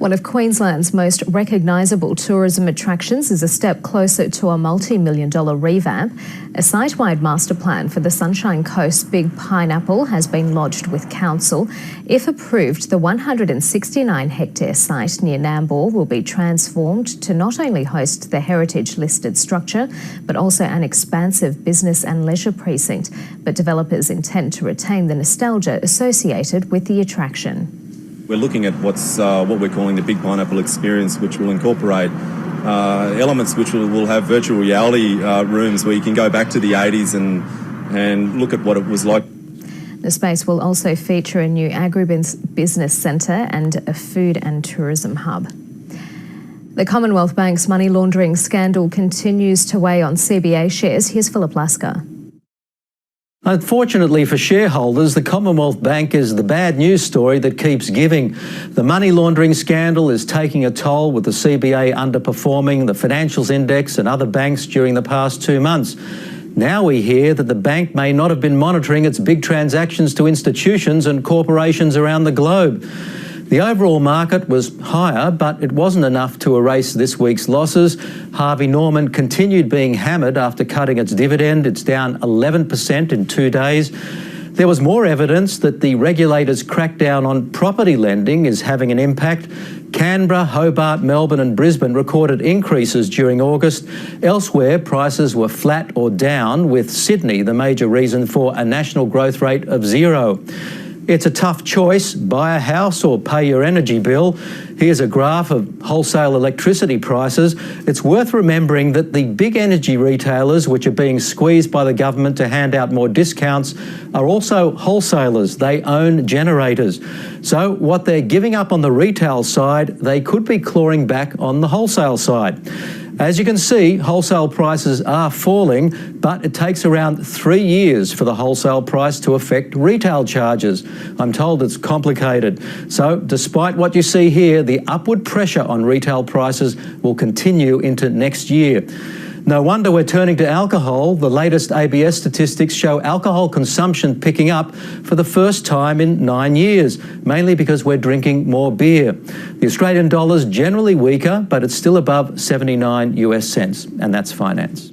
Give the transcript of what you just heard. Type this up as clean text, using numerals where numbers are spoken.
One of Queensland's most recognisable tourism attractions is a step closer to a multi-million-dollar revamp. A site-wide master plan for the Sunshine Coast Big Pineapple has been lodged with Council. If approved, the 169-hectare site near Nambour will be transformed to not only host the heritage-listed structure, but also an expansive business and leisure precinct. But developers intend to retain the nostalgia associated with the attraction. We're looking at what we're calling the Big Pineapple experience, which will incorporate elements which will have virtual reality rooms where you can go back to the 80s and look at what it was like. The space will also feature a new agribusiness centre and a food and tourism hub. The Commonwealth Bank's money laundering scandal continues to weigh on CBA shares. Here's Philip Lasker. Unfortunately for shareholders, the Commonwealth Bank is the bad news story that keeps giving. The money laundering scandal is taking a toll, with the CBA underperforming the financials index and other banks during the past 2 months. Now we hear that the bank may not have been monitoring its big transactions to institutions and corporations around the globe. The overall market was higher, but it wasn't enough to erase this week's losses. Harvey Norman continued being hammered after cutting its dividend. It's down 11% in 2 days. There was more evidence that the regulator's crackdown on property lending is having an impact. Canberra, Hobart, Melbourne and Brisbane recorded increases during August. Elsewhere, prices were flat or down, with Sydney the major reason for a national growth rate of 0. It's a tough choice: buy a house or pay your energy bill. Here's a graph of wholesale electricity prices. It's worth remembering that the big energy retailers, which are being squeezed by the government to hand out more discounts, are also wholesalers. They own generators. So what they're giving up on the retail side, they could be clawing back on the wholesale side. As you can see, wholesale prices are falling, but it takes around 3 years for the wholesale price to affect retail charges. I'm told it's complicated. So despite what you see here, the upward pressure on retail prices will continue into next year. No wonder we're turning to alcohol. The latest ABS statistics show alcohol consumption picking up for the first time in 9 years, mainly because we're drinking more beer. The Australian dollar's generally weaker, but it's still above 79 US cents, and that's finance.